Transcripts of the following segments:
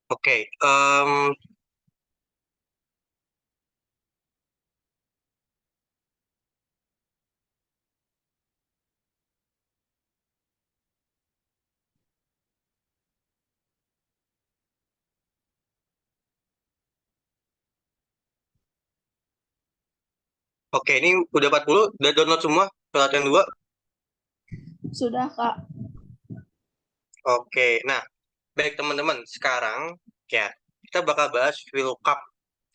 Oke, oke, ini udah 40, udah download semua surat yang dua. Sudah, Kak. Oke, nah, baik teman-teman, sekarang ya kita bakal bahas VLOOKUP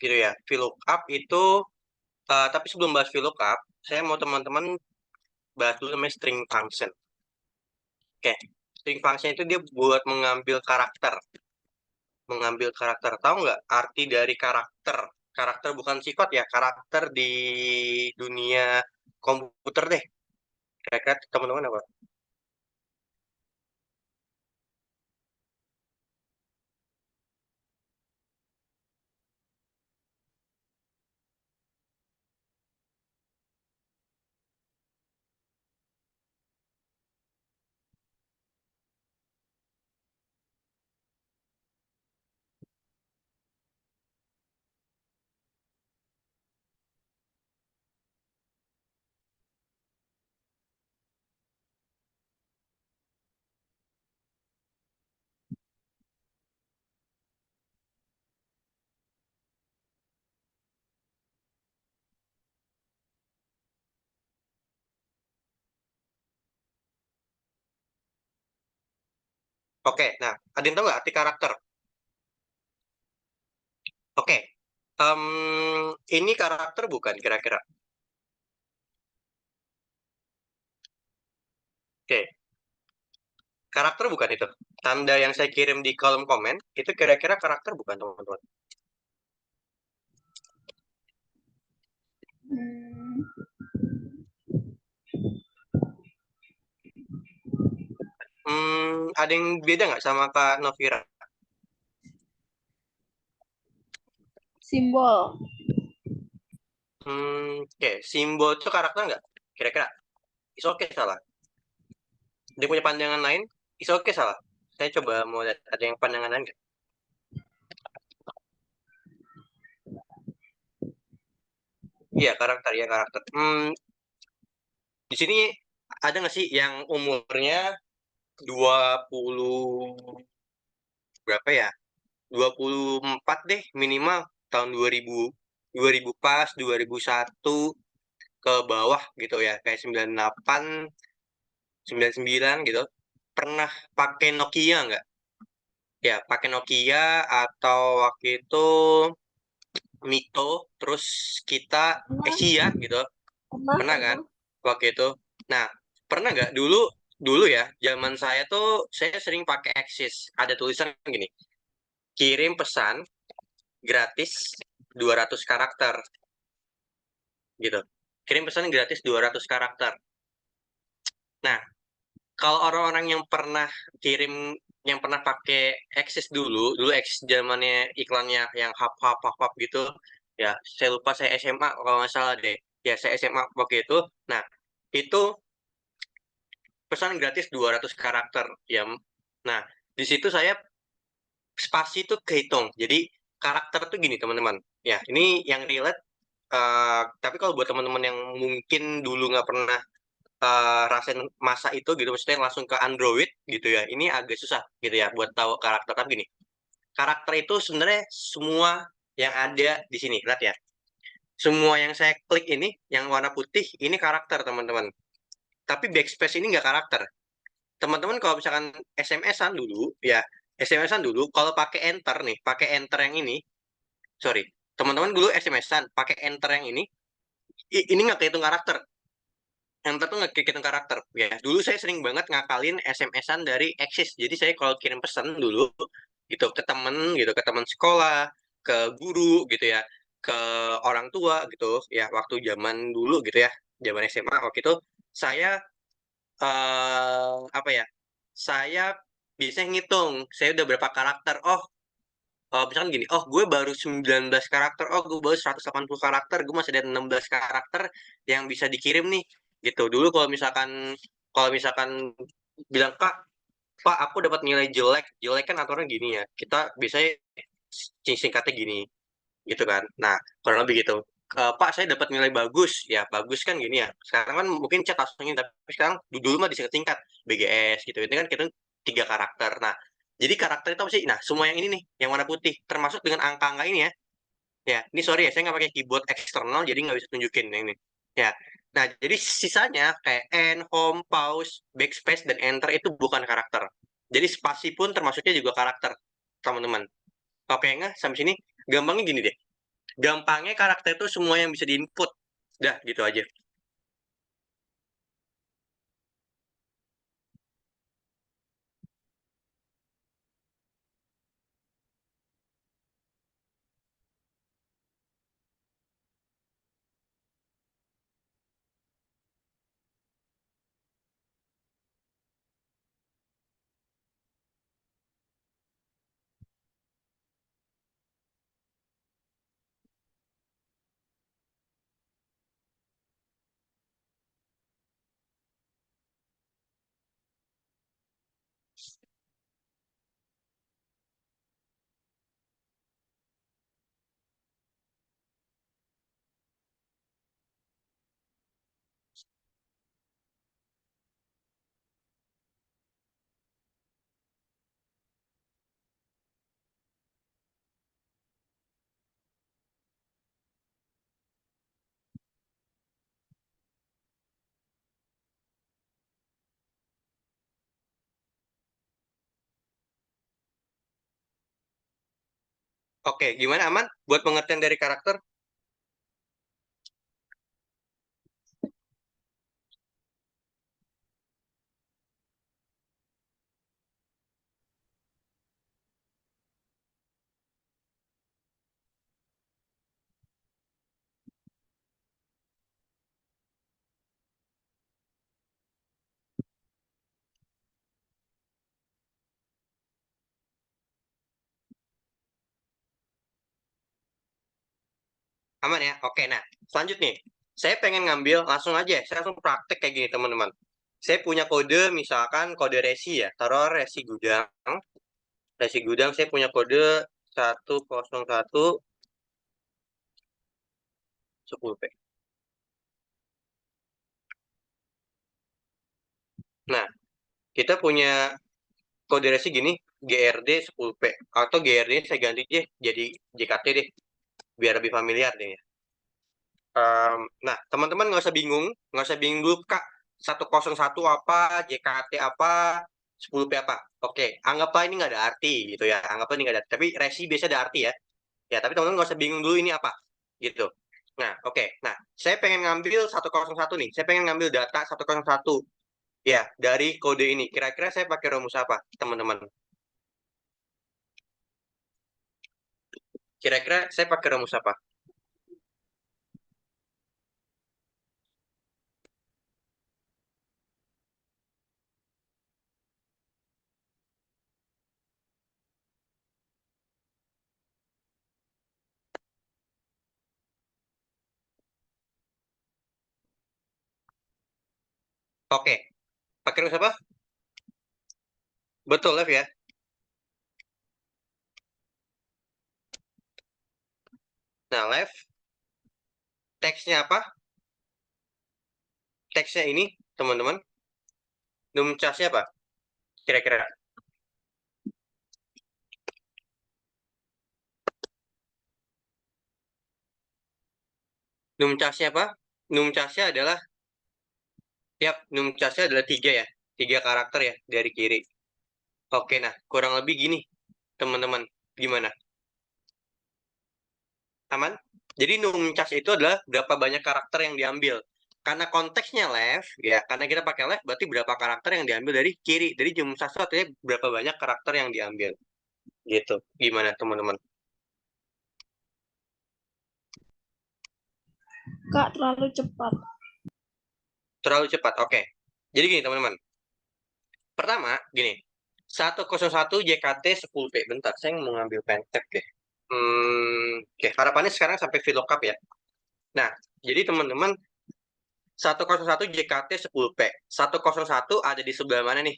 gitu ya. VLOOKUP itu, tapi sebelum bahas VLOOKUP, saya mau teman-teman bahas dulu namanya string function. Oke, string function itu dia buat mengambil karakter. Mengambil karakter. Tahu nggak arti dari karakter? Karakter bukan sifat ya, karakter di dunia komputer deh. Kira-kira teman-teman apa? Oke, nah, ada yang tahu nggak arti karakter? Oke, ini karakter bukan kira-kira? Oke, karakter bukan itu. Tanda yang saya kirim di kolom komen, itu kira-kira karakter bukan teman-teman? Hmm, Ada yang beda nggak sama Kak Novira? simbol. Oke, simbol itu karakter nggak? Kira-kira? Is oke salah. Dia punya pandangan lain? Is oke salah. Saya coba mau lihat ada yang pandangan lain nggak? Iya, karakter ya karakter. Di sini ada nggak sih yang umurnya 20 berapa ya? 24 deh minimal tahun 2000, 2000 pas 2001 ke bawah gitu ya, kayak 98, 99 gitu. Pernah pakai Nokia nggak? Ya, pakai Nokia atau waktu itu Mito, terus kita Pernah, Asia gitu. pernah, Pernah kan? pernah. Waktu itu. Nah, pernah nggak dulu dulu ya, zaman saya tuh saya sering pakai Axis. Ada tulisan gini, kirim pesan gratis 200 karakter gitu. Kirim pesan gratis 200 karakter. Nah, kalau orang-orang yang pernah kirim yang pernah pakai Axis dulu, dulu Axis zamannya iklannya yang hap gitu. Ya, saya lupa saya SMA kalau nggak salah deh. Ya, saya SMA waktu itu. Nah, itu pesan gratis 200 karakter ya. Nah, di situ saya spasi itu kehitung. Jadi karakter tuh gini teman-teman. Ya, ini yang relate. Tapi kalau buat teman-teman yang mungkin dulu nggak pernah rasain masa itu gitu, maksudnya langsung ke Android gitu ya, ini agak susah gitu ya buat tahu karakter. Tapi gini, karakter itu sebenarnya semua yang ada di sini, lihat ya. Semua yang saya klik ini, yang warna putih, ini karakter teman-teman. Tapi backspace ini nggak karakter. Teman-teman kalau misalkan SMS-an dulu, ya SMS-an dulu, kalau pakai enter nih, pakai enter yang ini, sorry, teman-teman dulu SMS-an, pakai enter yang ini nggak kehitung karakter. Enter tuh nggak kehitung karakter. Ya, dulu saya sering banget ngakalin SMS-an dari Axis. Jadi saya kalau kirim pesan dulu, gitu, ke teman sekolah, ke guru, gitu ya, ke orang tua, gitu, ya, waktu zaman dulu, gitu ya, zaman SMA, waktu itu, saya, apa ya, saya biasanya ngitung, saya udah berapa karakter. Oh, misalkan gini, oh gue baru 19 karakter, oh gue baru 180 karakter, gue masih ada 16 karakter yang bisa dikirim nih. Gitu. Dulu kalau misalkan bilang, Pak, aku dapat nilai jelek. Jelek kan aturannya gini ya. Kita biasanya singkatnya gini, gitu kan. Nah, kurang lebih gitu. Pak, saya dapat nilai bagus. Ya, bagus kan gini ya. Sekarang kan mungkin chat langsungin, tapi sekarang dulu mah disingkat-singkat BGS gitu. Itu kan kita 3 karakter. Nah, jadi karakter itu apa sih? Nah, semua yang ini nih, yang warna putih, termasuk dengan angka-angka ini ya. Ya, ini sorry ya, saya nggak pakai keyboard eksternal, jadi nggak bisa tunjukin yang ini. Ya, nah jadi sisanya kayak end, home, pause, backspace, dan enter itu bukan karakter. Jadi spasi pun termasuknya juga karakter, teman-teman. Oke nggak? Sampai sini gampangnya gini deh. Gampangnya karakter itu semua yang bisa diinput. Dah, gitu aja. Oke, gimana aman? Buat pengertian dari karakter? Aman ya? Oke, nah selanjutnya. Saya pengen ngambil langsung aja, saya langsung praktek kayak gini teman-teman. Saya punya kode, misalkan kode resi ya, taruh resi gudang. Resi gudang saya punya kode 101 10P. Nah, kita punya kode resi gini, GRD 10P. Atau GRD saya ganti deh jadi JKT deh, biar lebih familiar deh ya. Nah, teman-teman nggak usah bingung dulu, Kak. 101 apa, JKT apa, 10P apa. Oke, anggaplah ini nggak ada arti gitu ya. Anggaplah ini nggak ada arti. Tapi resi biasa ada arti ya. Ya, tapi teman-teman nggak usah bingung dulu ini apa. Gitu. Nah, oke. Nah, saya pengen ngambil 101 nih. Saya pengen ngambil data 101. Ya, dari kode ini. Kira-kira saya pakai rumus apa, teman-teman? Kira-kira saya pakai rumus apa? Oke. Pakai rumus apa? Betul, Lev ya. Nah, Lev, teksnya apa? Teksnya ini, teman-teman. Numcasnya apa? Kira-kira. Numcasnya apa? Numcasnya adalah, numcasnya adalah 3 ya. 3 karakter ya, dari kiri. Oke, nah, kurang lebih gini, teman-teman. Gimana? Aman? Jadi numcas itu adalah berapa banyak karakter yang diambil. Karena konteksnya left, ya, karena kita pakai left, berarti berapa karakter yang diambil dari kiri. Jadi numcas itu artinya berapa banyak karakter yang diambil. Gitu. Gimana, teman-teman? Kak, terlalu cepat. Terlalu cepat, oke. Jadi gini, teman-teman. Pertama, gini. 101 JKT 10P. Bentar, saya mau ngambil pentek deh. Oke, harapannya sekarang sampai VLOOKUP ya. Nah, jadi teman-teman, 101 JKT 10P. 101 ada di sebelah mana nih?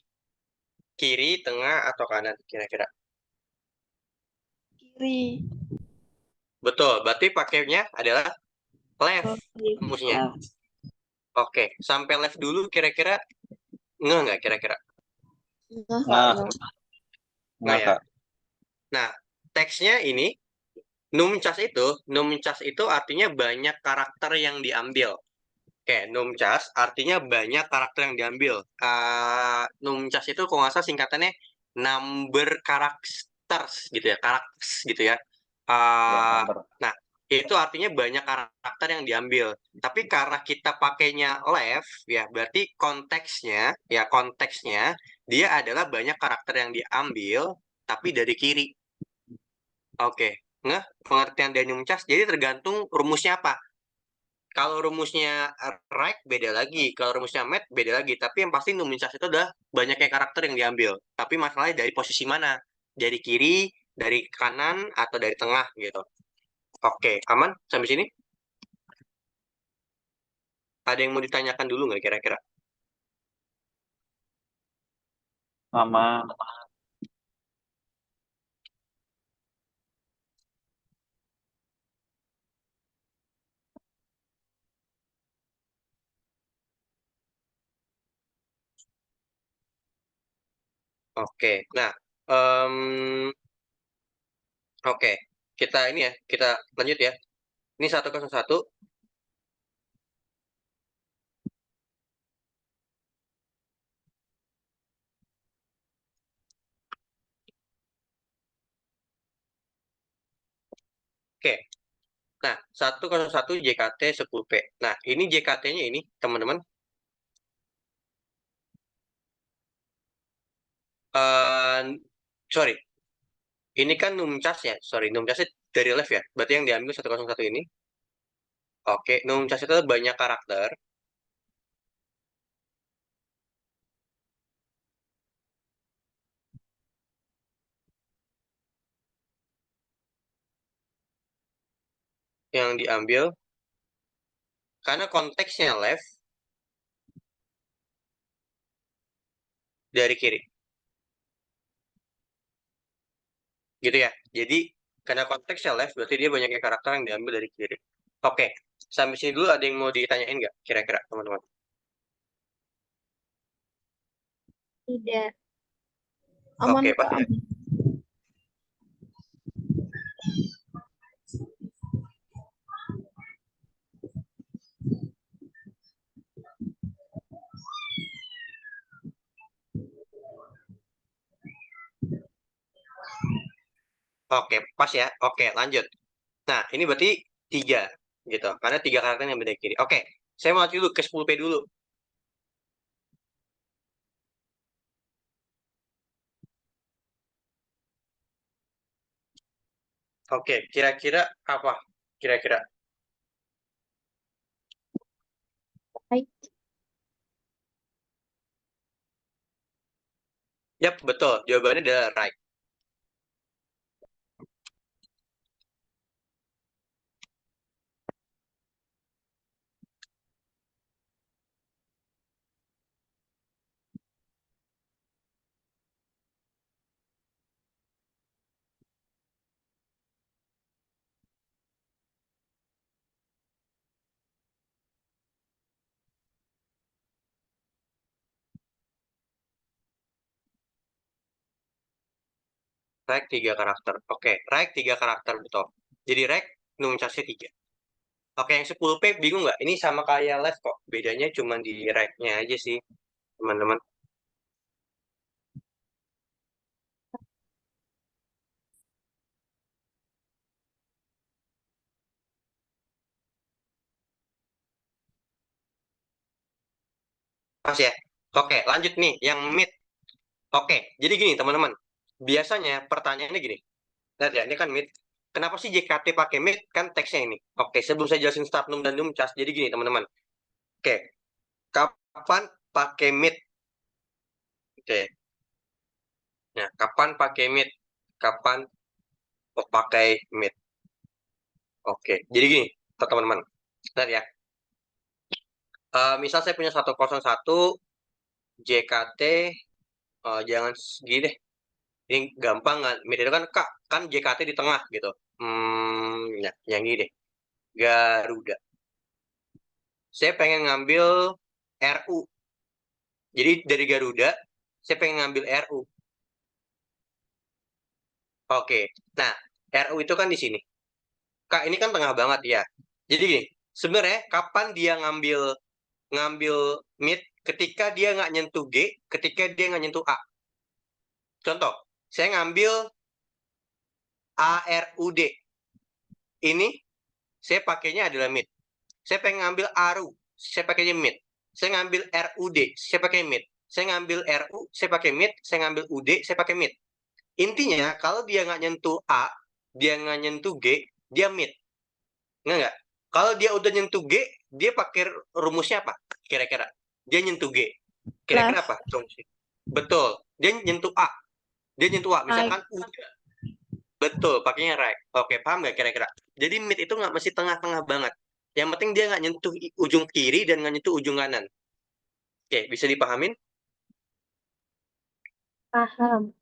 Kiri, tengah, atau kanan kira-kira? Kiri. Betul, berarti pakainya adalah left Kiri. rumusnya. Left. Oke, sampai left dulu kira-kira nggak kira-kira? Enggak, Kak. Nah, Enggak. Nggak enggak, ya? Kak. Nah, teksnya ini numcas itu artinya banyak karakter yang diambil. Oke, numcas artinya banyak karakter yang diambil. Numcas itu kalau nggak salah singkatannya number characters gitu ya, characters gitu ya. Ya, Ah, number. nah, itu artinya banyak karakter yang diambil. Tapi karena kita pakainya left, ya berarti konteksnya dia adalah banyak karakter yang diambil, tapi dari kiri. Oke, nggak pengertian dari numcas. Jadi tergantung rumusnya apa. Kalau rumusnya right beda lagi, kalau rumusnya math beda lagi. Tapi yang pasti numcas itu adalah banyaknya karakter yang diambil. Tapi masalahnya dari posisi mana? Dari kiri, dari kanan, atau dari tengah gitu. Oke, aman sampai sini? Ada yang mau ditanyakan dulu nggak kira-kira? Sama. Oke, nah, em, oke, kita ini ya, kita lanjut ya. Ini 101. Oke, nah 101 JKT 10P. Nah, ini JKT-nya ini, teman-teman. eh Sorry, ini kan numcas ya. Sorry, numcasnya dari left ya. Berarti yang diambil 101 ini. Oke, numcas itu banyak karakter yang diambil karena konteksnya left dari kiri. Gitu ya. Jadi, karena konteksnya left, berarti dia banyaknya karakter yang diambil dari kiri. Oke, sampai sini dulu ada yang mau ditanyain nggak? Kira-kira, teman-teman. Tidak. Aman, Oke, Kak. pas ya. Aman. Oke, pas ya. Oke, lanjut. Nah, ini berarti 3 gitu. Karena 3 karakter yang beda kiri. Oke, saya mau lanjut dulu ke 10P dulu. Oke, kira-kira apa? Kira-kira. Baik. Yap, betul. Jawabannya adalah right. Right 3 karakter. Oke, right 3 karakter, betul. Jadi right, numcasnya 3. Oke, yang 10P bingung nggak? Ini sama kayak left kok. Bedanya cuma di right-nya aja sih, teman-teman. Pas ya? Oke, lanjut nih, yang mid. Oke, jadi gini teman-teman. Biasanya pertanyaannya gini. Lihat ya, ini kan mid. Kenapa sih JKT pakai mid? Kan teksnya ini. Oke, sebelum saya jelasin start num dan numcas, jadi gini teman-teman. Oke, kapan pakai mid? Oke, nah kapan pakai mid? Kapan pakai mid? Oke, jadi gini, teman-teman. Lihat ya. Misal saya punya 101 JKT, jangan segini deh. Ini gampang kan? Mid itu kan Kak, kan JKT di tengah gitu. Ya, yang ini deh. Garuda. Saya pengen ngambil RU. Jadi dari Garuda, saya pengen ngambil RU. Oke. Nah, RU itu kan di sini. Kak, ini kan tengah banget ya. Jadi gini, sebenarnya kapan dia ngambil ngambil mid ketika dia nggak nyentuh G, ketika dia nggak nyentuh A. Contoh, saya ngambil ARUD. Ini saya pakainya adalah mid. Saya pengen ngambil ARU, saya pakainya mid. Saya ngambil RUD, saya pakai mid. Saya ngambil RU, saya pakai mid. Saya ngambil UD, saya pakai mid. Intinya, kalau dia nggak nyentuh A, dia nggak nyentuh G, dia mid. Nggak? Kalau dia udah nyentuh G, dia pakai rumusnya apa? Kira-kira. Dia nyentuh G. Kira-kira Left. apa rumusnya? Betul. Dia nyentuh A. Dia nyentuh A. Right. Misalkan udah. Betul, pakainya right. Oke, paham nggak kira-kira? Jadi mid itu nggak mesti tengah-tengah banget. Yang penting dia nggak nyentuh ujung kiri dan nggak nyentuh ujung kanan. Oke, bisa dipahamin? Paham.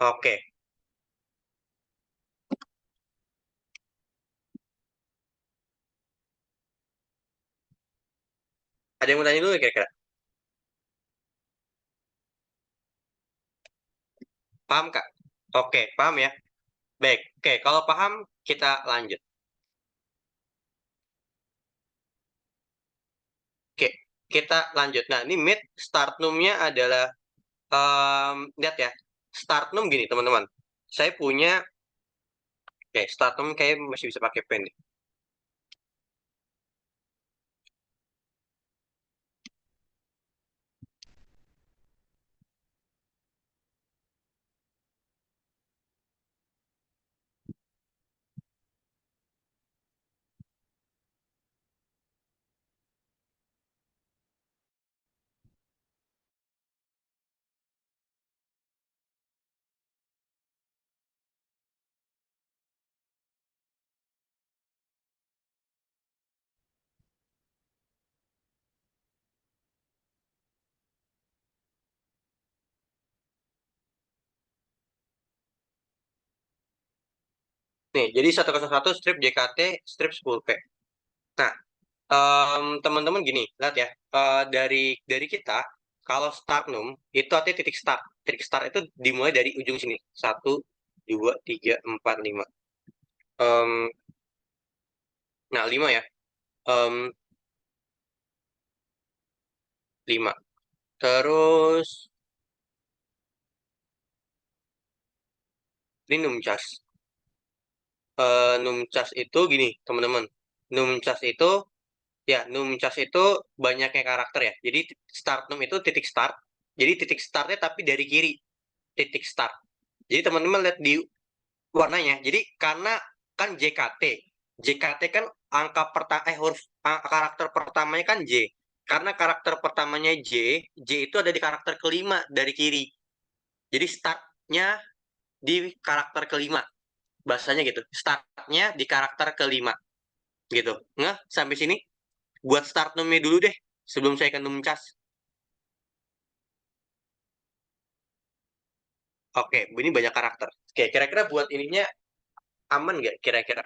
Oke. Ada yang mau tanya dulu nggak kira-kira? Paham, Kak? Oke, paham ya? Baik. Oke, kalau paham, kita lanjut. Oke, kita lanjut. Nah, ini mid start num-nya adalah lihat ya. Start num gini, teman-teman. Saya punya oke, start num kayak masih bisa pakai pen nih. Nih, jadi 101 strip JKT strip 10P. Nah, teman-teman gini, lihat ya. Dari kita, kalau start num itu artinya titik start. Titik start itu dimulai dari ujung sini. Satu, dua, tiga, empat, lima. Em, nah, lima ya. Em, lima. Terus ini numcas. Numcas itu gini, teman-teman. Numcas itu ya, numcas itu banyaknya karakter ya. Jadi start num itu titik start. Jadi titik startnya tapi dari kiri. Titik start. Jadi teman-teman lihat di warnanya. Jadi karena kan JKT. JKT kan angka pertama huruf karakter pertamanya kan J. Karena karakter pertamanya J, J itu ada di karakter kelima dari kiri. Jadi startnya di karakter kelima. Bahasanya gitu. Startnya di karakter kelima. Gitu. Nggak? Sampai sini? Buat start numnya dulu deh. Sebelum saya ke numcas. Oke, ini banyak karakter. Oke, kira-kira buat ininya aman nggak kira-kira?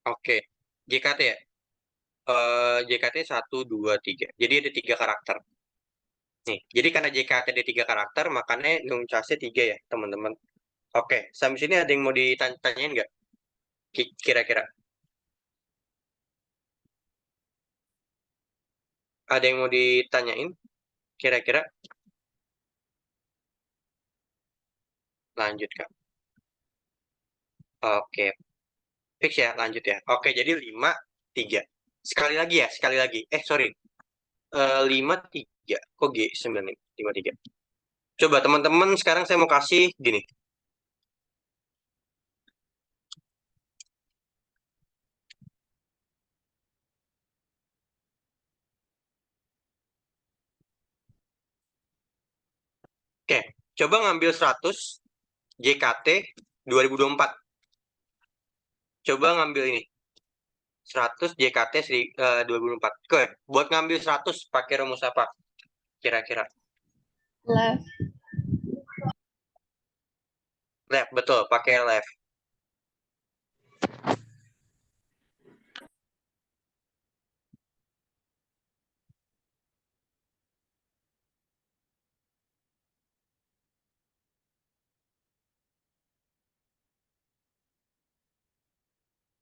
Oke, JKT ya? JKT 1, 2, 3. Jadi ada 3 karakter. Nih, jadi karena JKT ada 3 karakter, makanya numcasnya 3 ya, teman-teman. Oke, sampai sini ada yang mau ditanyain nggak? Kira-kira. Ada yang mau ditanyain? Kira-kira? Lanjut, Kak. Oke. Fix ya, lanjut ya. Oke, jadi 5, 3. Sekali lagi ya, sekali lagi. Sorry. 5, 3. Kok G 9 nih? 5, 3. Coba teman-teman, sekarang saya mau kasih gini. Oke, coba ngambil 100 JKT 2024. Coba ngambil ini. 100 JKT 2024. Oke, buat ngambil 100 pakai rumus apa? Kira-kira. Left. Left, betul. Pakai left.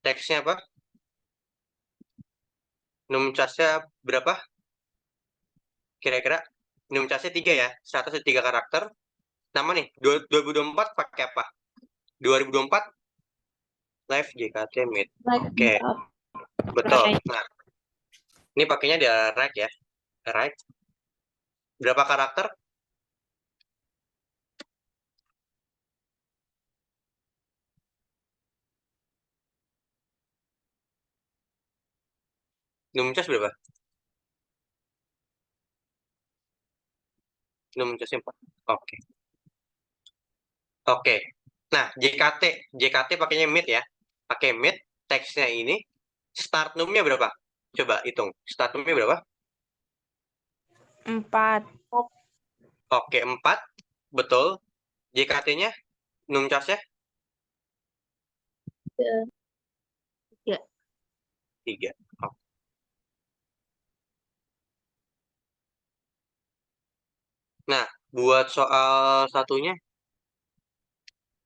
Teksnya apa? Num casnya berapa? Kira-kira. Num casnya 3 ya. 103 karakter. Nama nih, 2024 pakai apa? 2024 live JKT mid. Like Oke, up. betul. Right. Nah, ini pakainya di right ya. Right. Berapa karakter? Num cas berapa? Num casnya 4. Oke. Oke. Nah, JKT pakainya mid ya. Pakai mid, teksnya ini start numnya berapa? Coba hitung. Start numnya berapa? 4. Oke, 4. Betul. JKT-nya num casnya Tiga. 3. Oke. Nah, buat soal satunya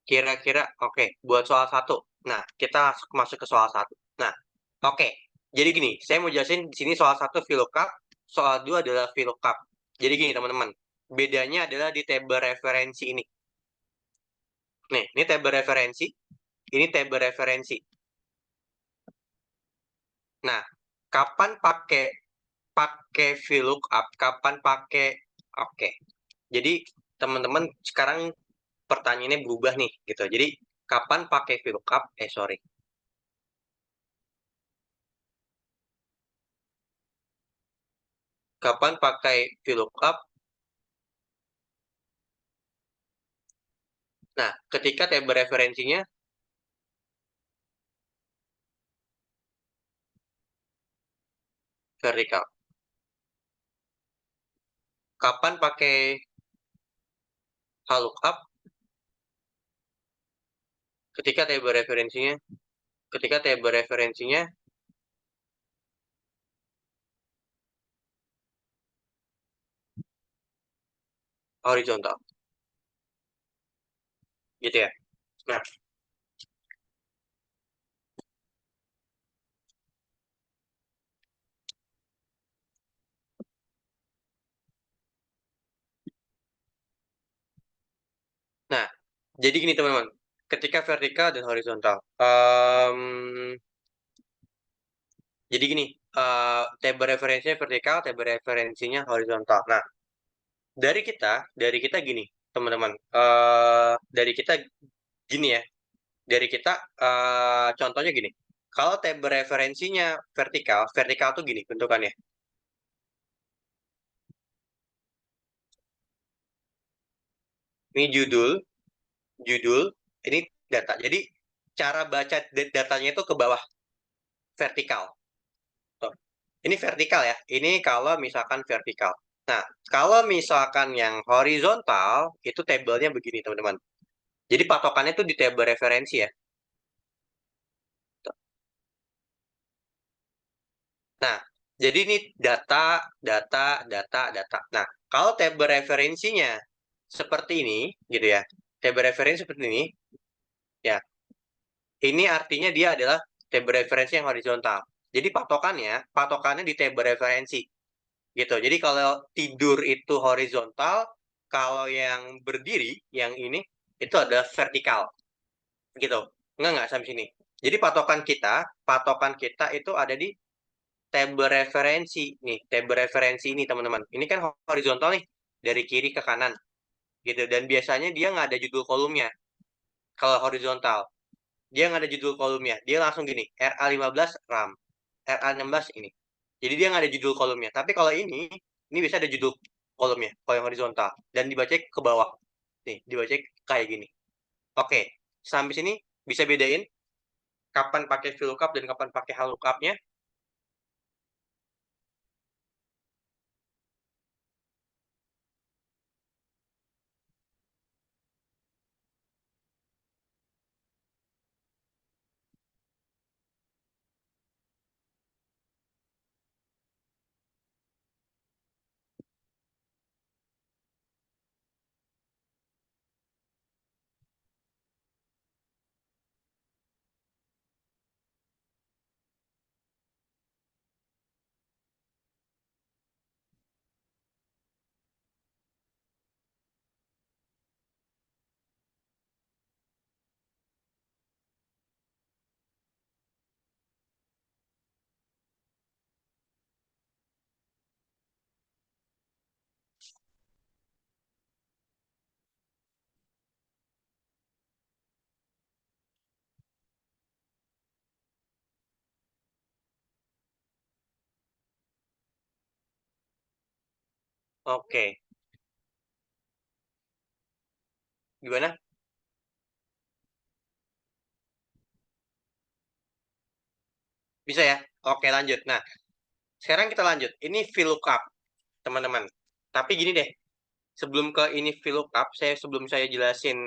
kira-kira oke, buat soal 1. Nah, kita masuk ke soal 1. Nah, oke. Jadi gini, saya mau jelasin di sini soal 1 VLOOKUP, soal 2 adalah VLOOKUP. Jadi gini, teman-teman. Bedanya adalah di tabel referensi ini. Nih, ini tabel referensi, ini tabel referensi. Nah, kapan pakai VLOOKUP, kapan pakai oke. Jadi, teman-teman sekarang pertanyaannya berubah nih gitu. Jadi, kapan pakai VLOOKUP? Sorry. Kapan pakai VLOOKUP? Nah, ketika tabel referensinya vertikal. Kapan pakai lookup? Ketika tabel referensinya horizontal. Gitu ya. Nah, nah, jadi gini teman-teman. Ketika vertikal dan horizontal. Jadi gini, tabel referensinya vertikal, tabel referensinya horizontal. Nah, dari kita gini, teman-teman. Dari kita gini ya. Dari kita contohnya gini. Kalau tabel referensinya vertikal, vertikal tuh gini bentukannya. Ini judul, ini data. Jadi cara baca datanya itu ke bawah vertikal. Tuh. Ini vertikal ya. Ini kalau misalkan vertikal. Nah, kalau misalkan yang horizontal, itu tabelnya begini, teman-teman. Jadi patokannya itu di tabel referensi ya. Tuh. Nah, jadi ini data. Nah, kalau tabel referensinya seperti ini, gitu ya. Tabel referensi seperti ini, ya. Ini artinya dia adalah tabel referensi yang horizontal. Jadi patokannya di tabel referensi. gitu. Jadi kalau tidur itu horizontal, kalau yang berdiri, yang ini itu ada vertikal, gitu. Nggak sampai sini. Jadi patokan kita itu ada di tabel referensi nih, tabel referensi ini teman-teman. Ini kan horizontal nih, dari kiri ke kanan, gitu. Dan biasanya dia nggak ada judul kolomnya. Kalau horizontal, dia nggak ada judul kolomnya. Dia langsung gini, RA15 RAM, RA16 ini. Jadi dia nggak ada judul kolomnya. Tapi kalau ini bisa ada judul kolomnya, kalau yang horizontal. Dan dibaca ke bawah. Nih, dibaca kayak gini. Oke, sampai sini bisa bedain kapan pakai VLOOKUP dan kapan pakai HLOOKUP-nya. Oke, gimana? Bisa ya? Oke, lanjut. Nah, sekarang kita lanjut. Ini VLOOKUP, teman-teman. Tapi gini deh, sebelum ke ini VLOOKUP, sebelum saya jelasin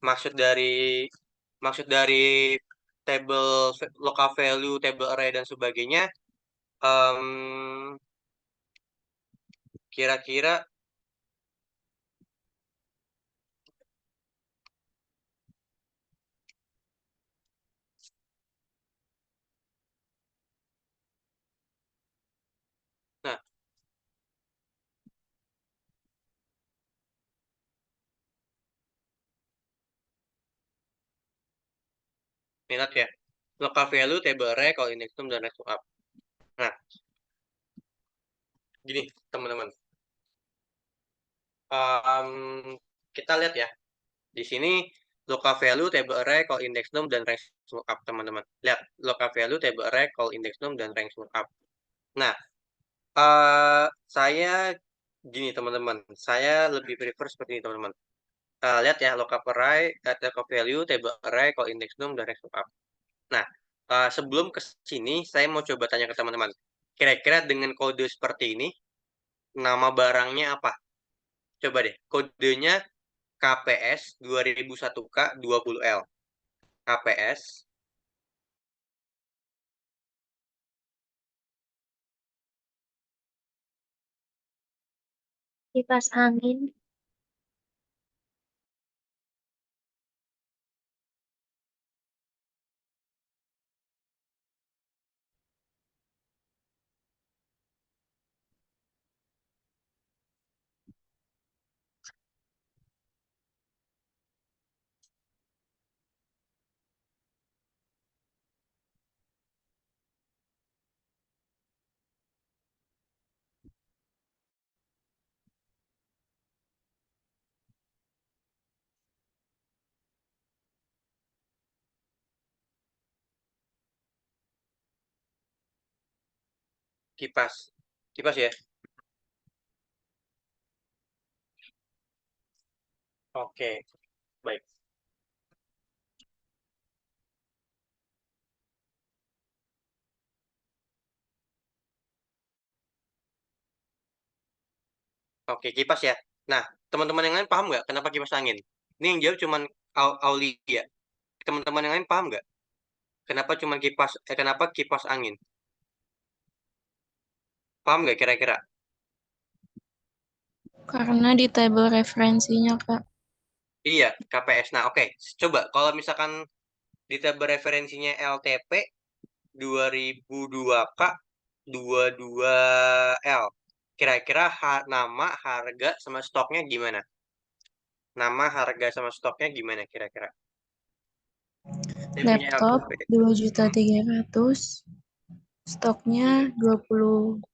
maksud dari maksud dari table local value, table array dan sebagainya, em, kira-kira, nah, minat ya. Local value, table array, call index num, dan next up. Nah, gini, teman-teman. Em, kita lihat ya. Di sini local value, table array, call index num, dan range lookup, teman-teman. Lihat, local value, table array, call index num, dan range lookup. Nah, saya gini teman-teman, saya lebih prefer seperti ini teman-teman. Lihat ya, lookup array, local value, table array, call index num, dan range lookup. Nah, sebelum ke sini, saya mau coba tanya ke teman-teman. Kira-kira dengan kode seperti ini, nama barangnya apa? Coba deh, kodenya KPS 2001K 20L. KPS. Kipas angin. Kipas. Kipas ya. Oke, baik. Oke, kipas ya. Nah, teman-teman yang lain paham nggak kenapa kipas angin? Ini yang jawab cuman Aulia. Teman-teman yang lain paham nggak? Kenapa kipas angin? Paham nggak kira-kira? Karena di table referensinya, Kak. Iya, KPS. Nah, oke. Coba kalau misalkan di tabel referensinya LTP 2002K 22L. Kira-kira nama, harga, sama stoknya gimana? Nama, harga, sama stoknya gimana kira-kira? Saya punya Laptop LPP. 2.300.000, stoknya 22.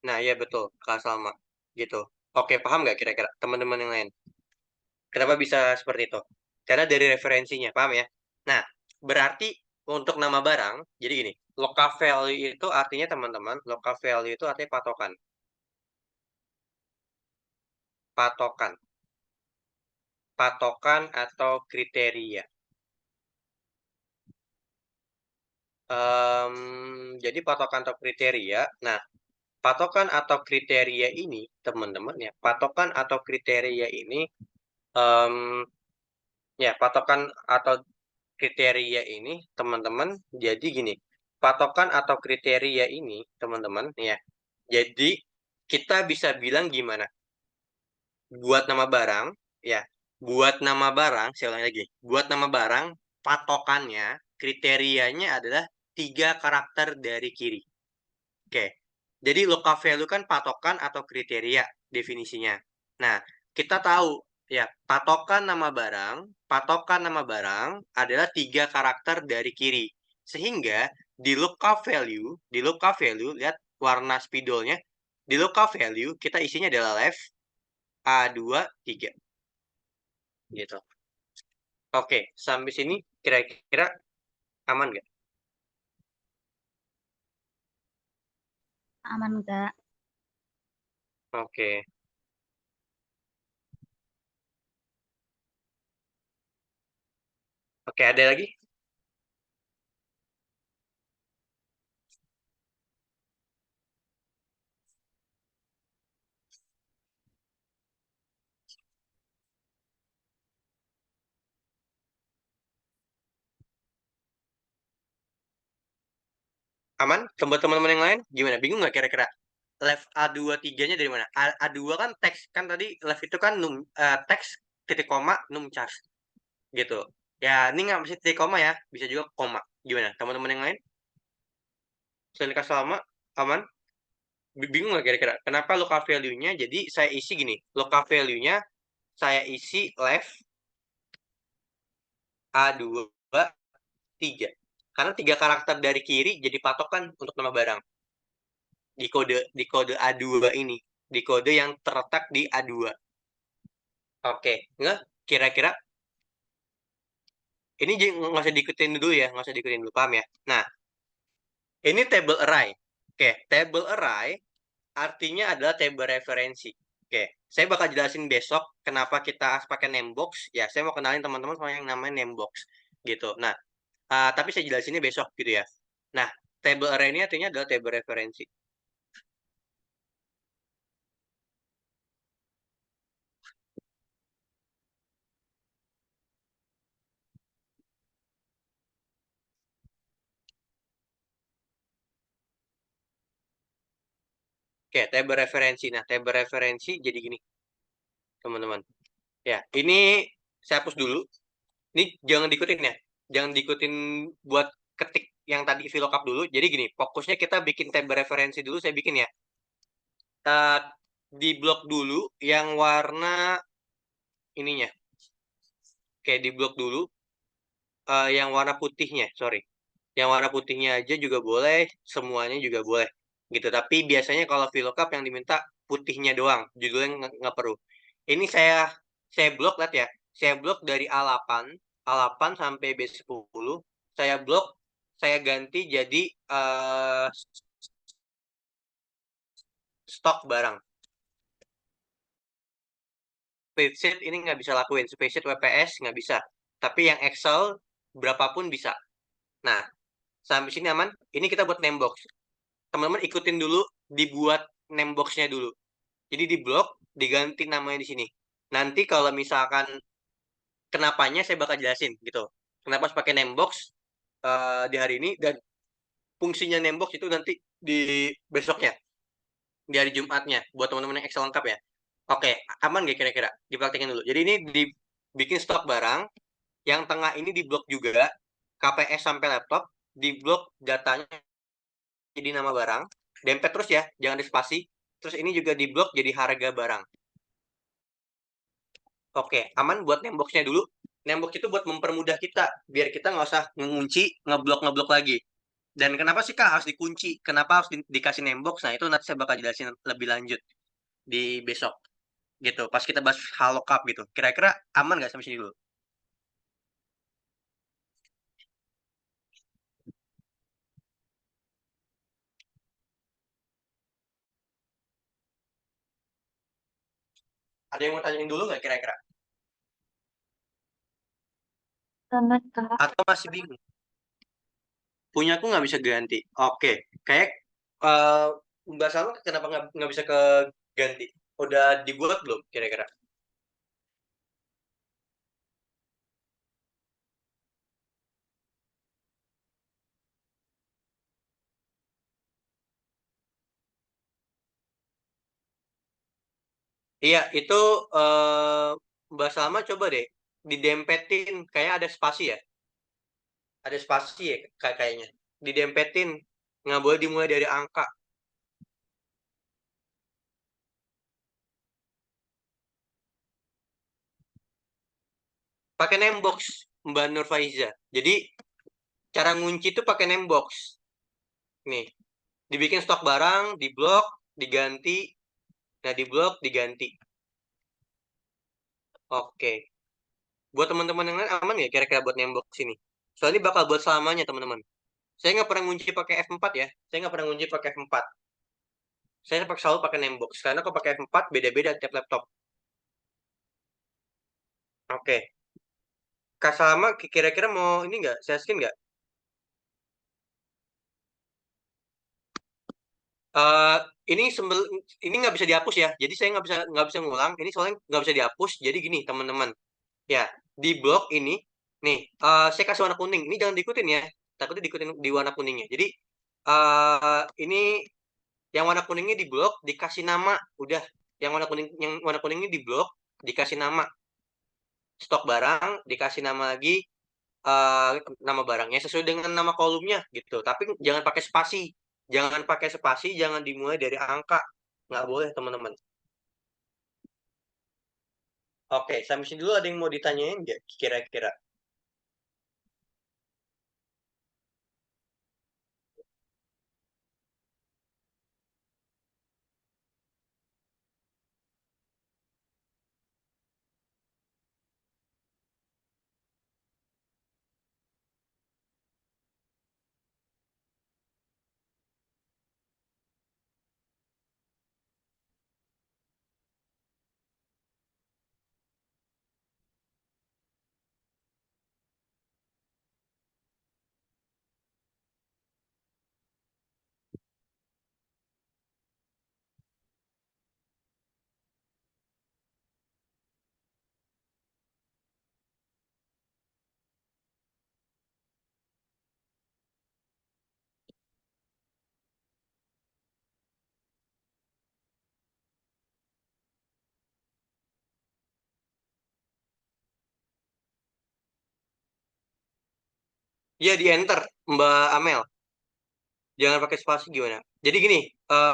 Nah, iya betul, Kak Salma. Gitu. Oke, paham nggak kira-kira teman-teman yang lain? Kenapa bisa seperti itu? Karena dari referensinya, paham ya? Nah, berarti untuk nama barang, jadi gini, local value itu artinya teman-teman, local value itu artinya patokan. Patokan. Patokan atau kriteria. Jadi patokan atau kriteria. Nah, patokan atau kriteria ini, teman-teman ya, patokan atau kriteria ini, em, ya, patokan atau kriteria ini, teman-teman, jadi gini, patokan atau kriteria ini, teman-teman, ya, jadi kita bisa bilang gimana? Buat nama barang, ya, buat nama barang, saya ulangi lagi, buat nama barang, patokannya, kriterianya adalah 3 karakter dari kiri. Oke, jadi local value kan patokan atau kriteria definisinya. Nah, kita tahu ya patokan nama barang adalah 3 karakter dari kiri. Sehingga di local value lihat warna spidolnya, di local value kita isinya adalah left A2 3 gitu. Oke, sampai sini kira-kira aman nggak? Aman enggak? Oke. Oke, ada lagi? Aman? Buat teman-teman yang lain, gimana? Bingung nggak kira-kira? Left A23-nya dari mana? A2 kan teks, kan tadi left itu kan teks, titik koma, num charge. Gitu. Ya, ini nggak mesti titik koma ya. Bisa juga koma. Gimana? Teman-teman yang lain? Selain kasih lama, aman? Bingung nggak kira-kira? Kenapa local value-nya? Jadi saya isi gini. Local value-nya saya isi left A2 3. Karena 3 karakter dari kiri jadi patokan untuk nama barang. Di kode A2 ini. Di kode yang terletak di A2. Oke, nggak? Kira-kira ini nggak usah diikutin dulu ya, nggak usah diikutin dulu, paham ya? Nah, ini table array. Oke, table array artinya adalah table referensi. Oke, saya bakal jelasin besok kenapa kita harus pakai namebox. Ya, saya mau kenalin teman-teman sama yang namanya namebox. Gitu. Nah, tapi saya jelasinnya besok gitu ya. Nah, table array ini artinya adalah table referensi. Oke, table referensi. Nah, table referensi jadi gini, teman-teman. Ya, ini saya hapus dulu. Ini jangan diikutin ya. Jangan diikutin buat ketik yang tadi VLOOKUP dulu. Jadi gini, fokusnya kita bikin table referensi dulu, saya bikin ya. Di blok dulu yang warna ininya. Oke, di blok dulu yang warna putihnya, sorry. Yang warna putihnya aja juga boleh, semuanya juga boleh. Gitu. Tapi biasanya kalau VLOOKUP yang diminta putihnya doang, judulnya nggak perlu. Ini saya blok, lihat ya. Saya blok dari A8 sampai B10. Saya blok, saya ganti jadi stok barang. Spreadsheet ini nggak bisa lakuin. Spreadsheet WPS nggak bisa. Tapi yang Excel berapapun bisa. Nah, sampai sini aman. Ini kita buat name box. Teman-teman ikutin dulu dibuat name box-nya dulu. Jadi di blok, diganti namanya di sini. Nanti kalau misalkan kenapanya saya bakal jelasin gitu. Kenapa harus pakai name box di hari ini dan fungsinya name box itu nanti di besoknya, di hari Jumatnya buat teman-teman yang Excel lengkap ya. Oke, aman gak kira-kira? Dipraktekin dulu. Jadi ini dibikin stok barang, yang tengah ini diblok juga, KPS sampai laptop, diblok datanya jadi nama barang. dempet terus ya, jangan ada spasi. Terus ini juga di blok jadi harga barang. Oke, aman buat nemboknya dulu. Nembok itu buat mempermudah kita, biar kita nggak usah ngunci, ngeblok lagi. Dan kenapa sih Kak harus dikunci? Kenapa harus dikasih nembok? Nah, itu nanti saya bakal jelasin lebih lanjut di besok. Gitu, pas kita bahas hal lockup gitu. Kira-kira aman nggak sampai sini dulu? Ada yang mau tanyain dulu nggak kira-kira? Selamat, Kak. Atau masih bingung? Punya aku nggak bisa ganti. Oke, kayak eh Mbak Salma kenapa nggak bisa ke ganti? Udah dibuat belum kira-kira? Iya, itu eh Mbak Salma coba deh didempetin kayak ada spasi ya. Ada spasi ya kayaknya. Didempetin nggak boleh dimulai dari angka. Pakai name box Mbak Nurfaiza. Jadi cara ngunci itu pakai name box. Nih, dibikin stok barang, diblok, diganti. Nah, diblok, diganti. Oke. Buat teman-teman yang lain aman ya kira-kira buat nembok sini. Soalnya bakal buat selamanya teman-teman. Saya nggak pernah ngunci pakai F4 ya. Saya nggak pernah ngunci pakai F4. Saya selalu pakai nembok. Karena kalau pakai F4 beda-beda tiap laptop. Oke. Kak Salma kira-kira mau ini nggak? Saya skin nggak? Eh ini sembel ini nggak bisa dihapus ya. Jadi saya nggak bisa ngulang. Ini soalnya nggak bisa dihapus. Jadi gini teman-teman. Ya di blok ini nih saya kasih warna kuning. Ini jangan diikutin ya. Takutnya diikutin di warna kuningnya. Jadi ini yang warna kuningnya di blok dikasih nama, udah. Yang warna kuningnya di blok dikasih nama stok barang, dikasih nama lagi eh, nama barangnya sesuai dengan nama kolomnya gitu. Tapi jangan pakai spasi. Jangan pakai spasi, jangan dimulai dari angka. Nggak boleh, teman-teman. Oke, sampai sini dulu ada yang mau ditanyain nggak kira-kira? Iya, di enter, Mbak Amel. Jangan pakai spasi gimana? Jadi gini,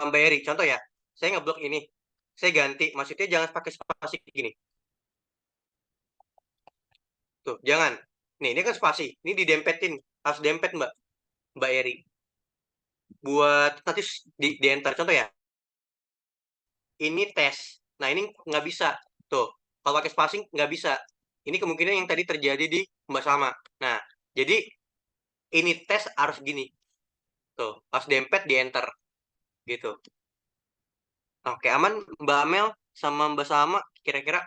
Mbak Eri, contoh ya. Saya ngeblok ini. Saya ganti. Maksudnya jangan pakai spasi gini. Tuh, jangan. Nih, ini kan spasi. Ini didempetin. Harus dempet, Mbak Eri. Buat nanti di enter. Contoh ya. Ini tes. Nah, ini nggak bisa. Tuh, kalau pakai spasi nggak bisa. Ini kemungkinan yang tadi terjadi di Mbak Salma. Nah, jadi ini tes harus gini. Tuh, harus dempet di enter. Gitu. Oke, aman Mbak Amel sama Mbak Salma kira-kira.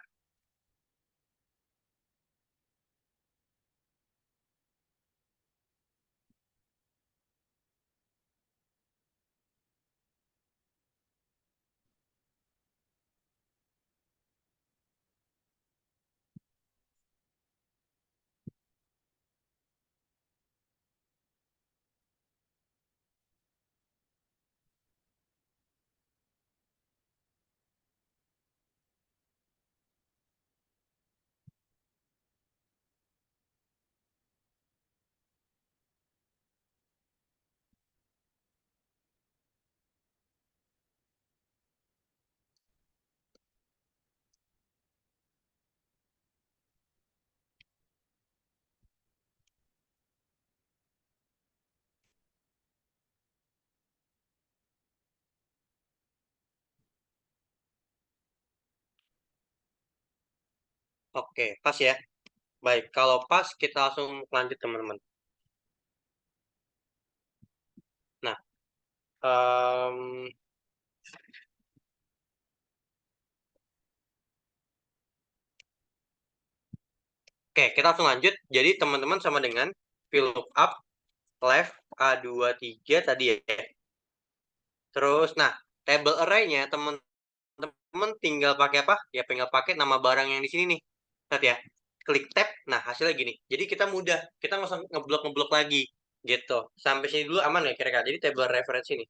Oke, pas ya. Baik, kalau pas kita langsung lanjut teman-teman. Nah, em, oke, kita langsung lanjut. Jadi teman-teman sama dengan VLOOKUP left A23 tadi ya. Terus, nah, table array-nya teman-teman tinggal pakai apa? Ya tinggal pakai nama barang yang di sini nih. Lihat ya. Klik tab, nah hasilnya gini. Jadi kita mudah, kita nggak usah ngeblok-ngeblok lagi. Gitu. Sampai sini dulu aman ya kira-kira. Jadi table reference ini.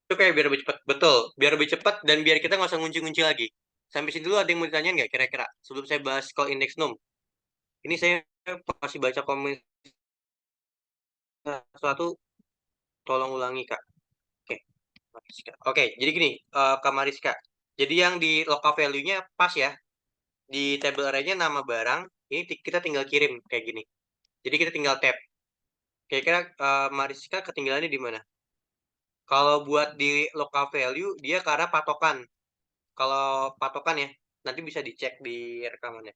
Itu kayak biar lebih cepat. Betul. Biar lebih cepat dan biar kita nggak usah ngunci-ngunci lagi. Sampai sini dulu ada yang mau ditanyain nggak kira-kira? Sebelum saya bahas call index num. Ini saya masih baca komen sesuatu, tolong ulangi Kak. Oke, Mariska. Oke, jadi gini, Kak Mariska. Jadi yang di local value-nya pas ya. Di table array-nya nama barang, ini kita tinggal kirim kayak gini. Jadi kita tinggal tap. Kira-kira Mariska ketinggalannya di mana? Kalau buat di local value, dia ke arah patokan. Kalau patokan ya, nanti bisa dicek di rekamannya.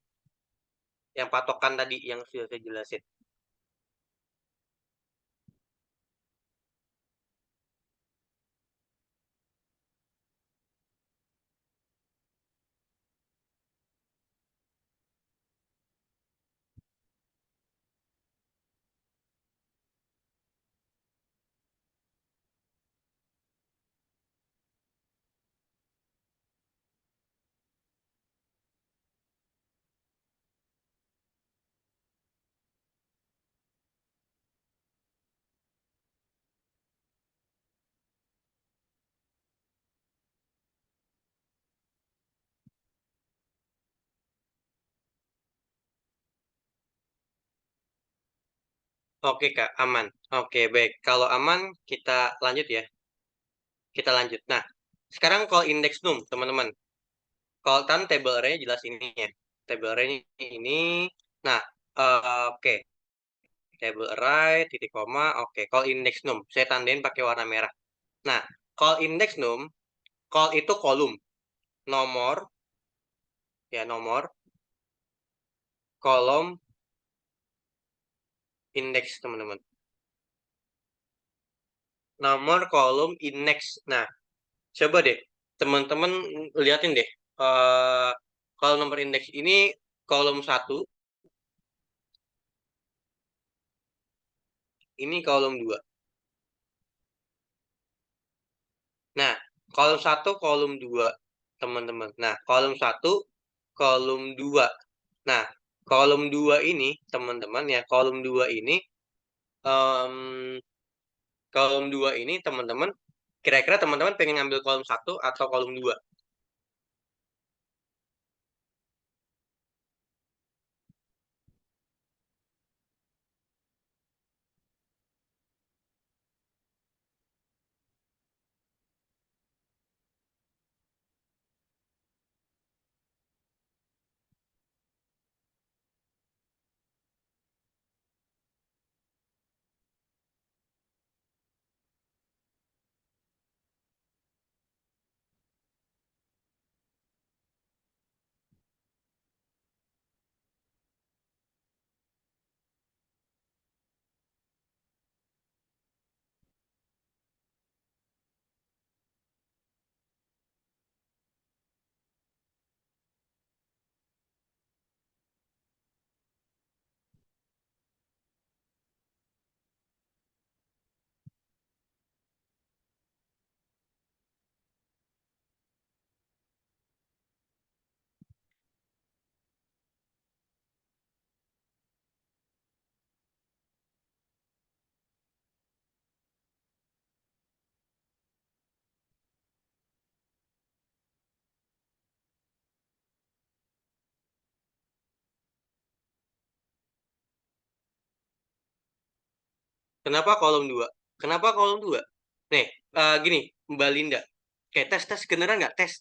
Yang patokan tadi yang sudah saya jelasin. Oke Kak, aman. Oke, baik. Kalau aman, kita lanjut ya. Kita lanjut. Nah, sekarang call index num, teman-teman. Call tan table array jelas ini ya. Table array ini. Nah, oke. Table array, titik koma, oke. Call index num. Saya tandain pakai warna merah. Nah, call index num, call itu kolom. Nomor, ya nomor, kolom, indeks, teman-teman. Nomor, kolom, indeks. Nah, coba deh, teman-teman liatin deh. eh Kalau nomor indeks ini kolom satu, ini kolom 2. Nah, kolom satu, kolom 2, teman-teman. Nah, kolom satu, kolom 2. Nah, kolom 2 ini, teman-teman ya, kolom 2 ini, em, kolom 2 ini, teman-teman, kira-kira teman-teman pengen ngambil kolom satu atau kolom 2? Kenapa kolom 2? Kenapa kolom 2? Nih, gini, Mbak Linda. Oke, tes kedengeran nggak? Tes,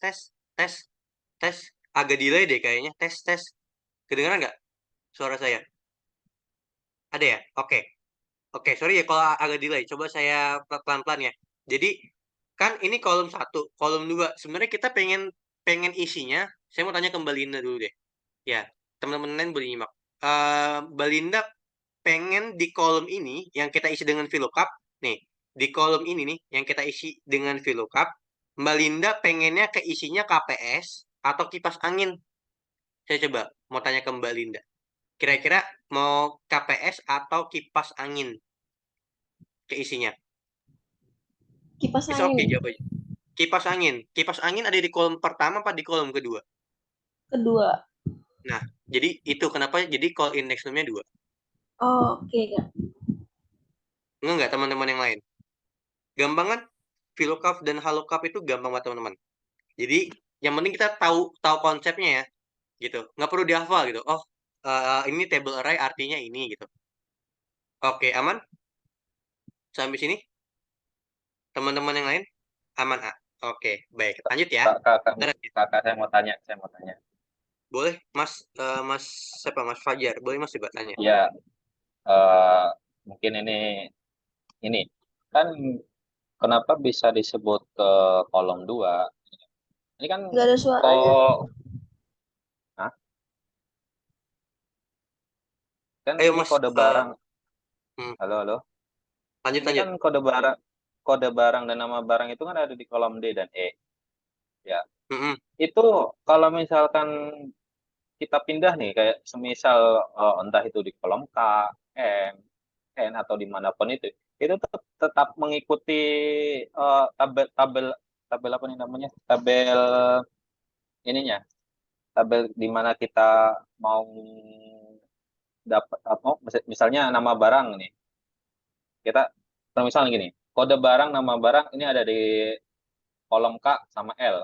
tes. Agak delay deh kayaknya. Tes. Kedengeran nggak suara saya? Ada ya? Oke. Oke, sorry ya kalau agak delay. Coba saya pelan-pelan ya. Jadi, kan ini kolom satu, kolom 2. Sebenarnya kita pengen pengen isinya. Saya mau tanya ke Mbak Linda dulu deh. Ya, teman-teman lain boleh nyimak. Mbak Linda pengen di kolom ini yang kita isi dengan VLOOKUP. Nih, di kolom ini nih yang kita isi dengan VLOOKUP. Mbak Linda pengennya keisinya KPS atau kipas angin. Saya coba mau tanya ke Mbak Linda. Kira-kira mau KPS atau kipas angin keisinya? Kipas It's okay angin. jawab aja. Kipas angin. Kipas angin ada di kolom pertama apa di kolom kedua? Kedua. Nah, jadi itu kenapa jadi call index name-nya 2. Oh, oke, Kak. Enggak teman-teman yang lain? Gampang kan? VLOOKUP dan HLOOKUP itu gampang banget teman-teman. Jadi yang penting kita tahu tahu konsepnya ya, gitu. Nggak perlu dihafal gitu. Oh, ini table array artinya ini gitu. Oke, aman? Sampai sini teman-teman yang lain aman ah? Oke, baik. Lanjut ya. Kak, kakak, Bener ya? kakak saya mau tanya. Boleh, Mas, Mas siapa? Mas Fajar. Boleh Mas coba tanya. Ya, eh, mungkin ini kan kenapa bisa disebut ke kolom 2? Ini kan Nggak ada suaranya. kok, nah, kan Ayo ini Mas, kode barang. hmm, Halo, halo. lanjut Ini lanjut. kan kode barang dan nama barang itu kan ada di kolom D dan E. Ya, Mm-mm. itu kalau misalkan kita pindah nih kayak semisal entah itu di kolom K, M, N atau dimanapun itu tetap mengikuti tabel tabel tabel apa nih namanya, tabel ininya, tabel di mana kita mau dapat apa, misalnya nama barang nih, kita misalnya gini, kode barang nama barang ini ada di kolom K sama L,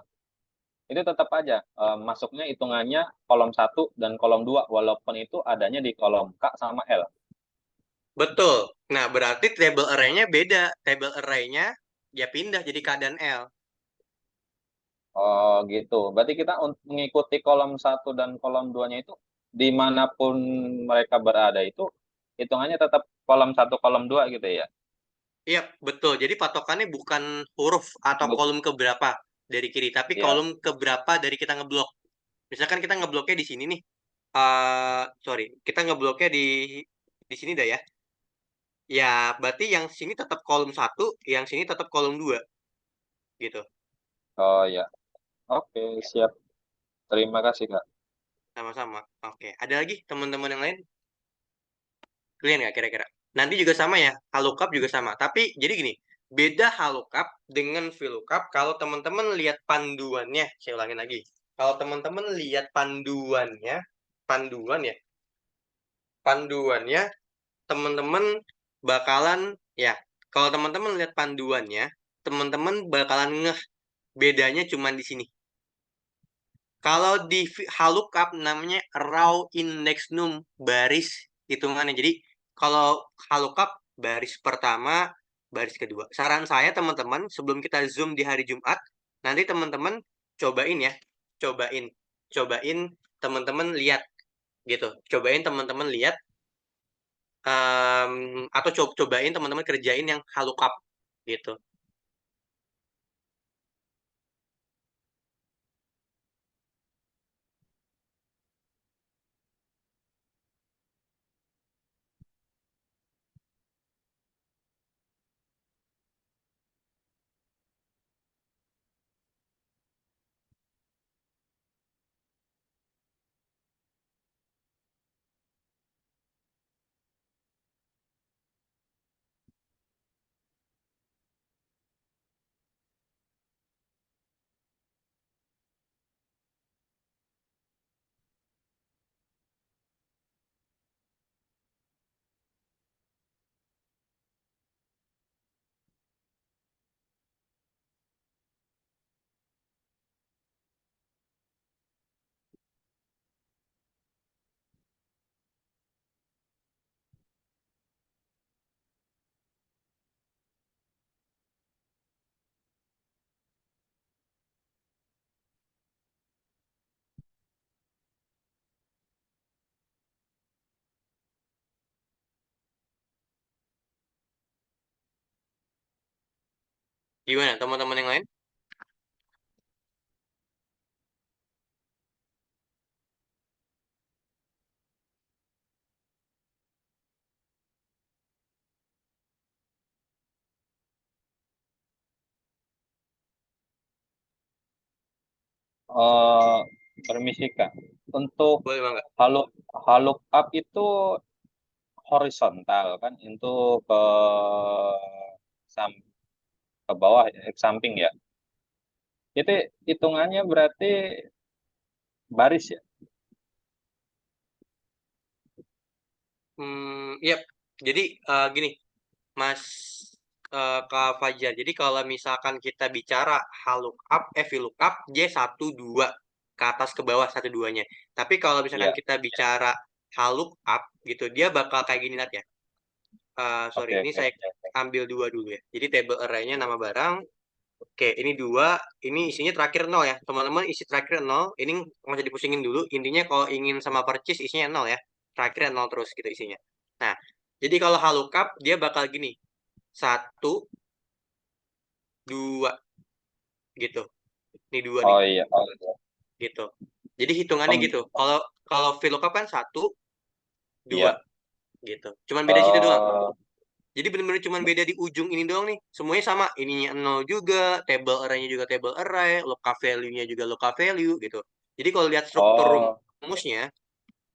itu tetap aja masuknya hitungannya kolom satu dan kolom 2 walaupun itu adanya di kolom K sama L. Betul. Nah, berarti table array-nya beda. Table array-nya ya pindah jadi K dan L. Oh gitu. Berarti kita untuk mengikuti kolom satu dan kolom 2-nya itu dimanapun mereka berada itu hitungannya tetap kolom satu kolom 2 gitu ya. Iya, betul. Jadi patokannya bukan huruf atau Bet- kolom keberapa dari kiri, tapi Ya. kolom keberapa dari kita ngeblok. Misalkan kita ngebloknya di sini nih. Sorry, kita ngebloknya di sini dah ya. Ya, berarti yang sini tetap kolom satu, yang sini tetap kolom 2 gitu. Oh ya. Oke, siap. Terima kasih, Kak. Sama-sama. Oke, ada lagi teman-teman yang lain? Clear nggak kira-kira? Nanti juga sama ya, HLOOKUP juga sama. Tapi jadi gini, beda HLOOKUP dengan VLOOKUP kalau teman-teman lihat panduannya, saya ulangin lagi. Kalau teman-teman lihat panduannya, panduan ya, panduannya teman-teman bakalan ya, kalau teman-teman lihat panduannya, teman-teman bakalan ngeh bedanya cuma di sini. Kalau di HLOOKUP namanya raw index num baris hitungannya. Jadi kalau HLOOKUP baris pertama, baris kedua. Saran saya teman-teman sebelum kita zoom di hari Jumat, nanti teman-teman cobain ya, cobain, cobain teman-teman lihat gitu. Cobain teman-teman lihat atau cobain teman-teman kerjain yang HLOOKUP gitu. Gimana teman-teman yang lain? Eh, Permisi Kak. Untuk Boleh Bang? haluk haluk up itu horizontal kan, itu ke sam ke bawah ke samping ya. Itu hitungannya berarti baris ya. Iya. Jadi gini, Mas Kak Fajar. Jadi kalau misalkan kita bicara VLOOKUP, VLOOKUP, dia satu dua ke atas ke bawah satu duanya. Tapi kalau misalkan Iya. kita bicara VLOOKUP gitu, dia bakal kayak gini Nat ya. Sorry, Oke, ini oke. saya ambil dua dulu ya. Jadi table array-nya nama barang. Oke, ini dua. Ini isinya terakhir nol ya. Teman-teman isi terakhir nol. Ini nggak usah dipusingin dulu. Intinya kalau ingin sama purchase isinya nol ya. Terakhir nol terus gitu isinya. Nah, jadi kalau VLOOKUP dia bakal gini. Satu, dua gitu. Ini dua nih Oh iya, oh, iya. gitu. Jadi hitungannya Em, gitu. Kalau kalau VLOOKUP kan satu, dua iya. gitu. Cuman beda situ doang. Eh, Jadi bener-bener cuman beda di ujung ini doang nih. Semuanya sama. Ininya nol juga, table array-nya juga table array, lookup value-nya juga lookup value gitu. Jadi kalau lihat struktur oh, rumusnya,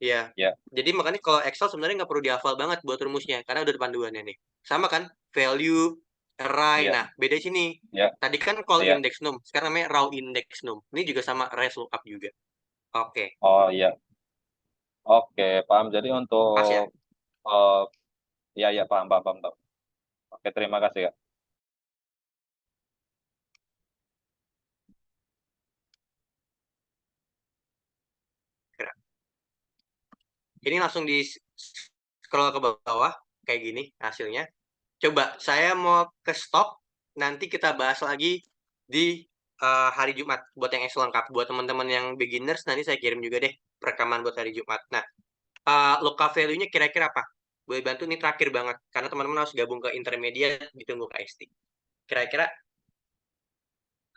ya. ya, Jadi makanya kalau Excel sebenarnya nggak perlu dihafal banget buat rumusnya karena udah ada panduannya nih. Sama kan? Value, array. ya, Nah, beda sini. ya, Tadi kan call ya. index num, sekarang namanya raw index num. Ini juga sama res lookup juga. Oke, Oh iya. Oke, paham. Jadi untuk pas ya. eh ya, ya, paham, paham, paham, paham. Oke, terima kasih Kak. Ini langsung di scroll ke bawah kayak gini hasilnya. Coba saya mau ke stop, nanti kita bahas lagi di hari Jumat buat yang Excel lengkap. Buat teman-teman yang beginners nanti saya kirim juga deh rekaman buat hari Jumat. Nah, lookup value-nya kira-kira apa? Boleh bantu nih terakhir banget karena teman-teman harus gabung ke intermediate ditunggu ke ST. Kira-kira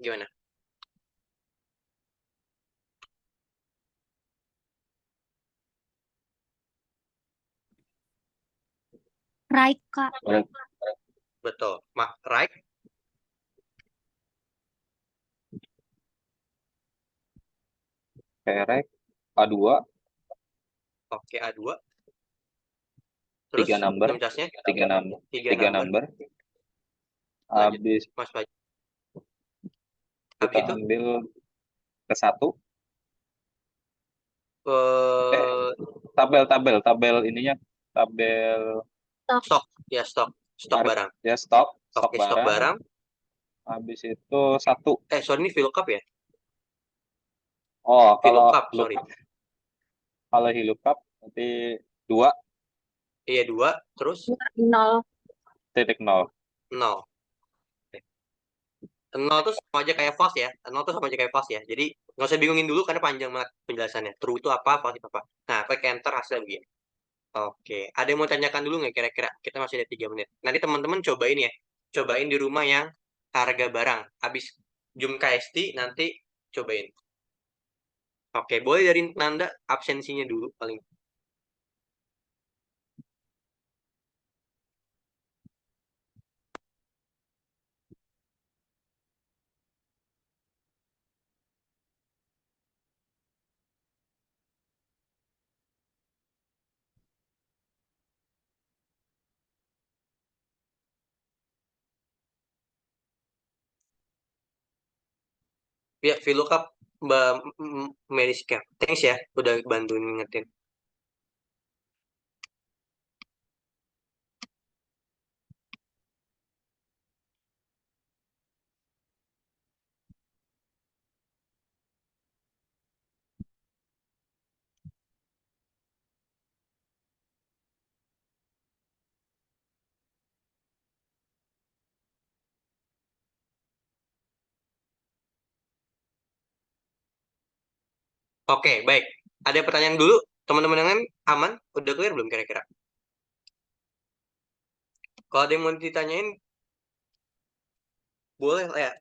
gimana? Right, Kak. Betul. Right? Kerek A2, Oke, A2. Terus 3 number, 6 casnya 3 number, 3 3 number. number. Lanjut, Habis Mas Fajar. kita Habis itu ambil ke satu. Eh, eh tabel ininya, tabel Stop. stok ya, stok harga barang. ya, stok Oke, stok barang. barang. Habis itu satu. Sorry ini VLOOKUP ya? Oh, VLOOKUP, sorry. kalau lookup nanti dua Iya, 2, terus 0. titik nol. 0. 0 tuh sama aja kayak false ya. 0 tuh sama aja kayak false ya. Jadi nggak usah bingungin dulu karena panjang banget penjelasannya. True itu apa, false itu apa. Nah, pakai enter hasilnya begini. Oke, ada yang mau tanyakan dulu nggak kira-kira? Kita masih ada 3 menit. Nanti teman-teman cobain ya. Cobain di rumah yang harga barang. Habis Zoom KST nanti cobain. Oke, boleh dari Nanda absensinya dulu paling. Ya, VLOOKUP Mbak Meriska. Thanks ya, udah bantuin ngingetin. Oke, baik. Ada pertanyaan dulu? Teman-teman yang lain aman? Udah clear belum kira-kira? Kalau ada yang mau ditanyain, boleh lah ya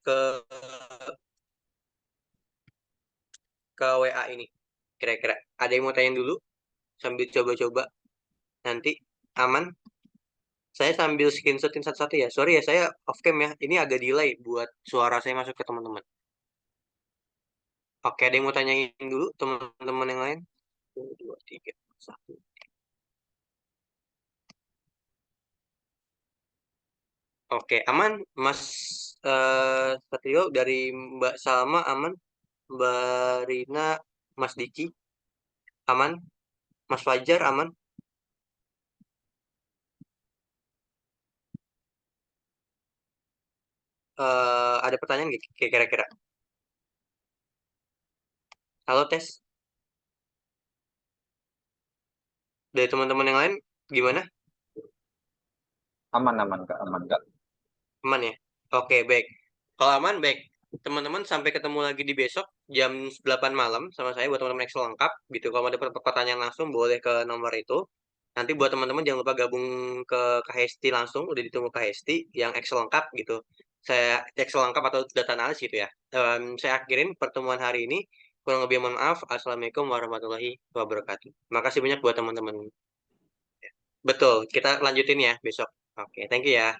ke WA ini. Kira-kira ada yang mau tanya dulu sambil coba-coba nanti aman. Saya sambil screenshotin satu-satu ya. Sorry ya, saya off cam ya. Ini agak delay buat suara saya masuk ke teman-teman. Oke, ada yang mau tanyain dulu teman-teman yang lain? 1, 2, 3, 1. Oke, aman, Mas Satrio dari Mbak Salma aman, Mbak Rina, Mas Diki aman, Mas Fajar aman. Ada pertanyaan nggak kira-kira? Halo tes dari teman-teman yang lain gimana? Aman Kak, aman Kak. Aman ya? Oke, baik. Kalau aman, baik. Teman-teman sampai ketemu lagi di besok jam 8 malam sama saya buat teman-teman Excel lengkap gitu. Kalau ada pertanyaan langsung boleh ke nomor itu. Nanti buat teman-teman jangan lupa gabung ke KHST langsung, udah ditunggu KHST yang Excel lengkap gitu. Saya Excel lengkap atau data analis gitu ya. Saya akhirin pertemuan hari ini. Kurang lebih mohon maaf. Assalamualaikum warahmatullahi wabarakatuh. Makasih banyak buat teman-teman. Betul, kita lanjutin ya besok. Oke, thank you ya.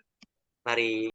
Mari.